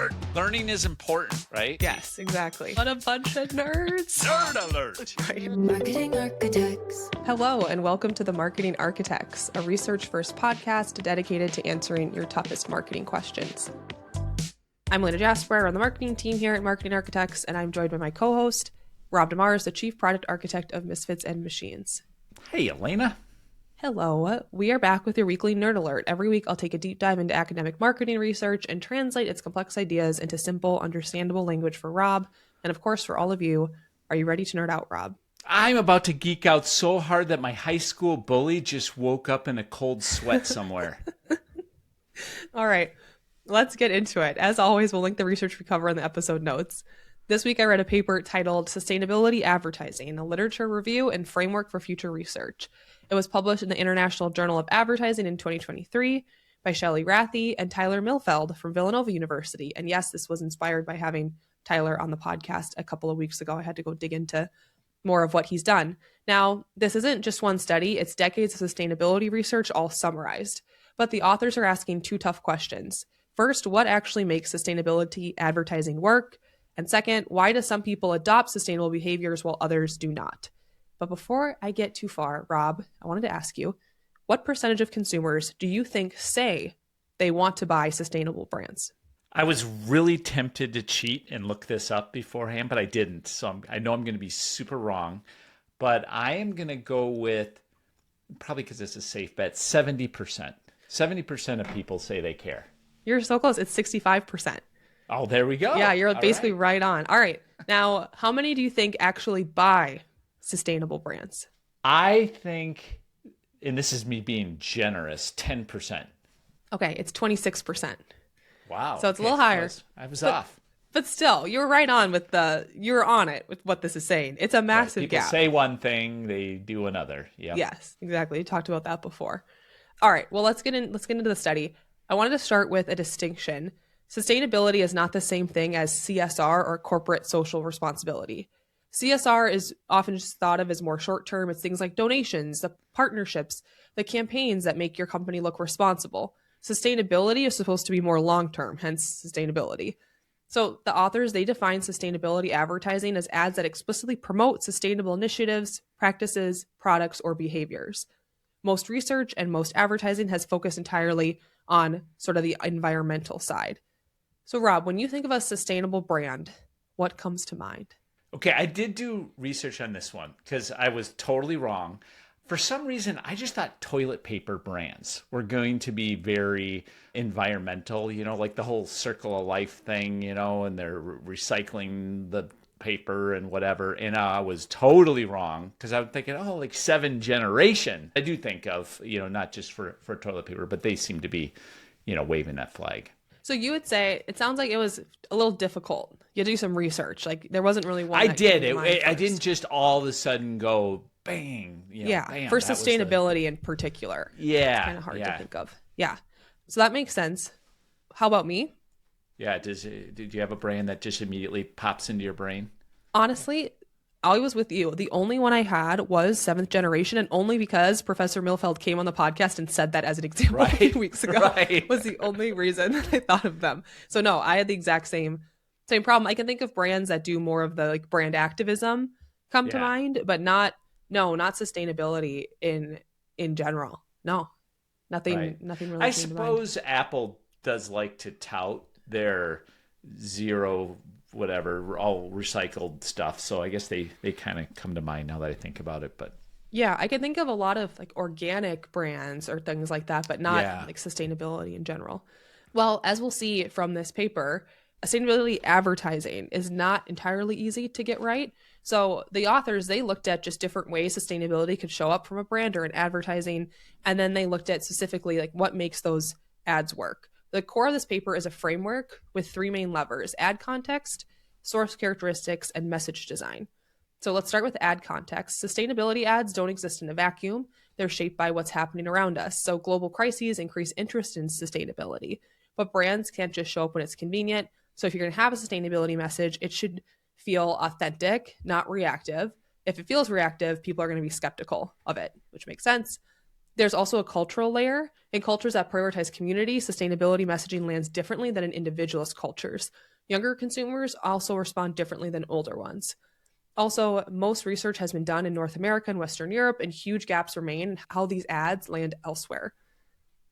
alert. Learning is important, right? Yes, exactly. What a bunch of nerds. Nerd alert. Right. Marketing Architects. Hello, and welcome to the Marketing Architects, a research-first podcast dedicated to answering your toughest marketing questions. I'm Elena Jasper. I run the marketing team here at Marketing Architects, and I'm joined by my co-host, Rob Demars, the Chief Product Architect of Misfits and Machines. Hey, Elena. Hello. We are back with your weekly Nerd Alert. Every week, I'll take a deep dive into academic marketing research and translate its complex ideas into simple, understandable language for Rob, and of course, for all of you. Are you ready to nerd out, Rob? I'm about to geek out so hard that my high school bully just woke up in a cold sweat somewhere. All right, let's get into it. As always, we'll link the research we cover in the episode notes. This week, I read a paper titled Sustainability Advertising, a literature review and framework for future research. It was published in the International Journal of Advertising in 2023 by Shelley Rathie and Tyler Milfeld from Villanova University. And yes, this was inspired by having Tyler on the podcast a couple of weeks ago. I had to go dig into more of what he's done. Now, this isn't just one study, it's decades of sustainability research all summarized. But the authors are asking two tough questions. First, what actually makes sustainability advertising work? And second, why do some people adopt sustainable behaviors while others do not? But before I get too far, Rob, I wanted to ask you, what percentage of consumers do you think say they want to buy sustainable brands? I was really tempted to cheat and look this up beforehand, but I didn't. So I know I'm going to be super wrong. But I am going to go with, probably because it's a safe bet, 70%. 70% of people say they care. You're so close. It's 65%. Oh, there we go. Yeah, you're basically right on. All right. Now, how many do you think actually buy sustainable brands? I think, and this is me being generous, 10%. Okay, it's 26%. Wow. So it's a little higher. I was off. But still, you're right on with you're on it with what this is saying. It's a massive People gap. say one thing, they do another. Yep. Yes, exactly. We talked about that before. All right, well, let's get into the study. I wanted to start with a distinction. Sustainability is not the same thing as CSR, or corporate social responsibility. CSR is often just thought of as more short-term. It's things like donations, the partnerships, the campaigns that make your company look responsible. Sustainability is supposed to be more long-term, hence sustainability. So the authors, they define sustainability advertising as ads that explicitly promote sustainable initiatives, practices, products, or behaviors. Most research and most advertising has focused entirely on sort of the environmental side. So Rob, when you think of a sustainable brand, what comes to mind? Okay, I did do research on this one because I was totally wrong. For some reason, I just thought toilet paper brands were going to be very environmental, like the whole circle of life thing, and they're recycling the paper and whatever. And I was totally wrong because I was thinking, like 7 generation. I do think of, not just for toilet paper, but they seem to be, waving that flag. So you would say it sounds like it was a little difficult. You had to do some research. Like there wasn't really one. I did. I didn't just all of a sudden go bang. Bam, for sustainability in particular. Yeah. It's kind of hard to think of. Yeah. So that makes sense. How about me? Yeah. Did you have a brand that just immediately pops into your brain? Honestly, I was with you. The only one I had was 7th Generation, and only because Professor Milfeld came on the podcast and said that as an example a few weeks ago was the only reason I thought of them. So no, I had the exact same problem. I can think of brands that do more of the like brand activism come to mind, but not sustainability in general. No, nothing really. I suppose Apple does like to tout their zero whatever, all recycled stuff. So I guess they kind of come to mind now that I think about it. But yeah, I can think of a lot of like organic brands or things like that, but not like sustainability in general. Well, as we'll see from this paper, sustainability advertising is not entirely easy to get right. So the authors, they looked at just different ways sustainability could show up from a brand or in advertising. And then they looked at specifically like what makes those ads work. The core of this paper is a framework with 3 main levers: ad context, source characteristics, and message design. So let's start with ad context. Sustainability ads don't exist in a vacuum. They're shaped by what's happening around us. So global crises increase interest in sustainability, but brands can't just show up when it's convenient. So if you're going to have a sustainability message, it should feel authentic, not reactive. If it feels reactive, people are going to be skeptical of it, which makes sense. There's also a cultural layer. In cultures that prioritize community, sustainability messaging lands differently than in individualist cultures. Younger consumers also respond differently than older ones. Also, most research has been done in North America and Western Europe, and huge gaps remain in how these ads land elsewhere.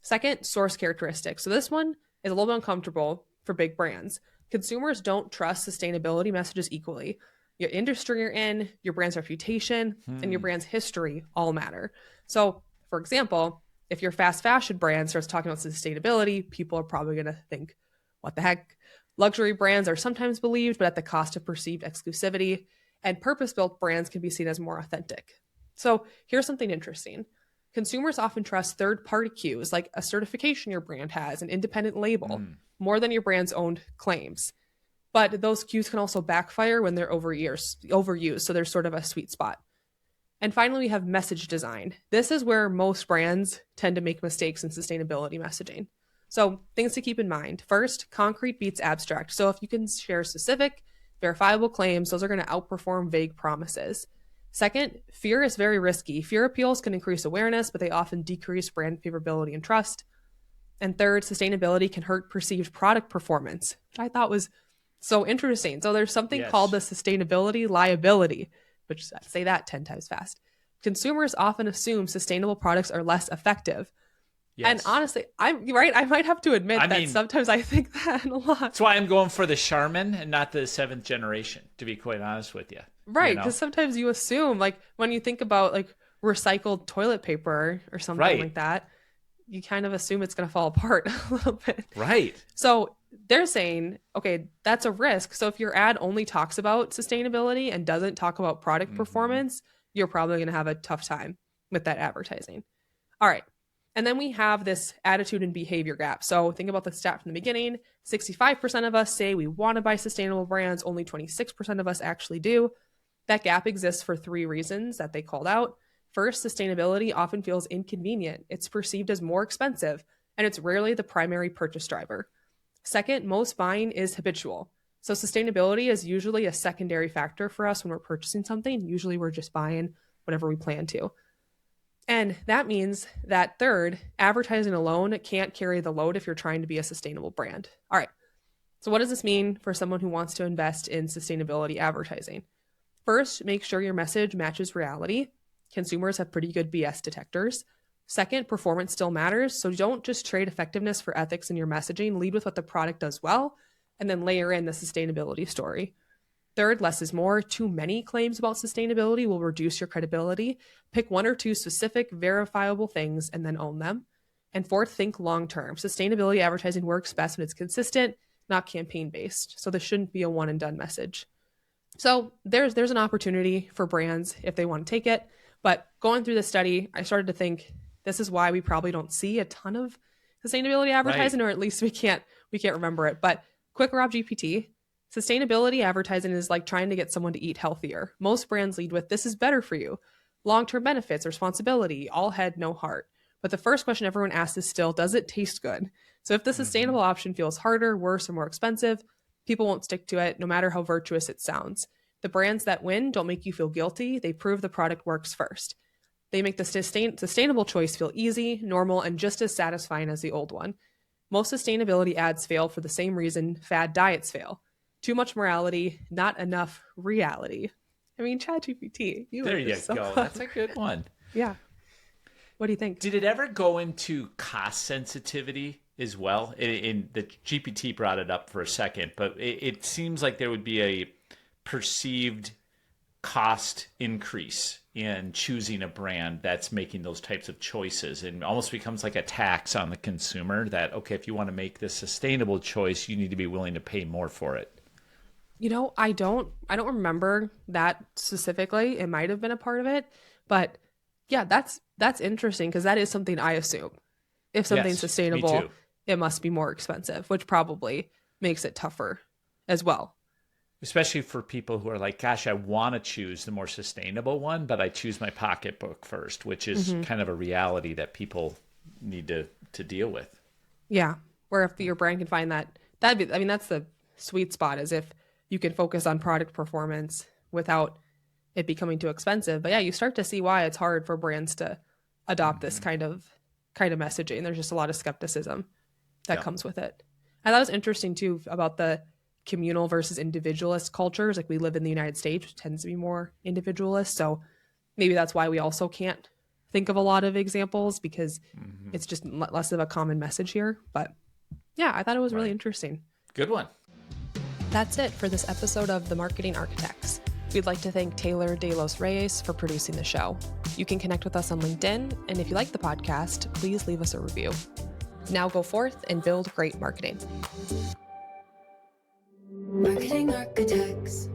Second, source characteristics. So this one is a little bit uncomfortable for big brands. Consumers don't trust sustainability messages equally. Your industry you're in, your brand's reputation, and your brand's history all matter. So, for example, if your fast fashion brand starts talking about sustainability, people are probably going to think, what the heck? Luxury brands are sometimes believed, but at the cost of perceived exclusivity. And purpose-built brands can be seen as more authentic. So here's something interesting. Consumers often trust third-party cues, like a certification your brand has, an independent label, more than your brand's own claims. But those cues can also backfire when they're overused, so there's sort of a sweet spot. And finally, we have message design. This is where most brands tend to make mistakes in sustainability messaging. So things to keep in mind. First, concrete beats abstract. So if you can share specific, verifiable claims, those are going to outperform vague promises. Second, fear is very risky. Fear appeals can increase awareness, but they often decrease brand favorability and trust. And third, sustainability can hurt perceived product performance, which I thought was so interesting. So there's something called the sustainability liability, which say that 10 times fast. Consumers often assume sustainable products are less effective. Yes. And honestly, I'm right. I might have to admit that sometimes I think that a lot. That's why I'm going for the Charmin and not the 7th generation, to be quite honest with you. Right. Because sometimes you assume, like when you think about like recycled toilet paper or something like that, you kind of assume it's going to fall apart a little bit. Right. So they're saying, okay, that's a risk. So if your ad only talks about sustainability and doesn't talk about product performance, you're probably going to have a tough time with that advertising. All right. And then we have this attitude and behavior gap. So think about the stat from the beginning. 65% of us say we want to buy sustainable brands. Only 26% of us actually do. That gap exists for 3 reasons that they called out. First, sustainability often feels inconvenient. It's perceived as more expensive, and it's rarely the primary purchase driver. Second, most buying is habitual. So sustainability is usually a secondary factor for us when we're purchasing something. Usually we're just buying whatever we plan to. And that means that third, advertising alone can't carry the load if you're trying to be a sustainable brand. All right. So what does this mean for someone who wants to invest in sustainability advertising? First, make sure your message matches reality. Consumers have pretty good BS detectors. Second, performance still matters. So don't just trade effectiveness for ethics in your messaging. Lead with what the product does well, and then layer in the sustainability story. Third, less is more. Too many claims about sustainability will reduce your credibility. Pick 1 or 2 specific, verifiable things and then own them. And fourth, think long-term. Sustainability advertising works best when it's consistent, not campaign-based. So this shouldn't be a one-and-done message. So there's an opportunity for brands if they want to take it. But going through the study, I started to think this is why we probably don't see a ton of sustainability advertising, or at least we can't remember it. But quick Rob GPT, sustainability advertising is like trying to get someone to eat healthier. Most brands lead with, this is better for you. Long-term benefits, responsibility, all head, no heart. But the first question everyone asks is still, does it taste good? So if the sustainable option feels harder, worse, or more expensive, people won't stick to it, no matter how virtuous it sounds. The brands that win don't make you feel guilty. They prove the product works first. They make the sustainable choice feel easy, normal, and just as satisfying as the old one. Most sustainability ads fail for the same reason fad diets fail. Too much morality, not enough reality. I mean, ChatGPT. There you go. Clever. That's a good one. Yeah. What do you think? Did it ever go into cost sensitivity as well? In the GPT brought it up for a second, but it seems like there would be a perceived cost increase in choosing a brand that's making those types of choices, and almost becomes like a tax on the consumer that, okay, if you want to make this sustainable choice, you need to be willing to pay more for it. You know, I don't remember that specifically. It might have been a part of it, but yeah, that's interesting because that is something I assume. If something's sustainable, it must be more expensive, which probably makes it tougher as well. Especially for people who are like, gosh, I want to choose the more sustainable one, but I choose my pocketbook first, which is kind of a reality that people need to deal with. Yeah. Where if your brand can find that, that's the sweet spot, is if you can focus on product performance without it becoming too expensive. But yeah, you start to see why it's hard for brands to adopt this kind of messaging. There's just a lot of skepticism that comes with it. And that was interesting too about the communal versus individualist cultures. Like we live in the United States, which tends to be more individualist. So maybe that's why we also can't think of a lot of examples, because it's just less of a common message here. But yeah, I thought it was really interesting. Good one. That's it for this episode of The Marketing Architects. We'd like to thank Taylor De Los Reyes for producing the show. You can connect with us on LinkedIn, and if you like the podcast, please leave us a review. Now go forth and build great marketing. Marketing Architects.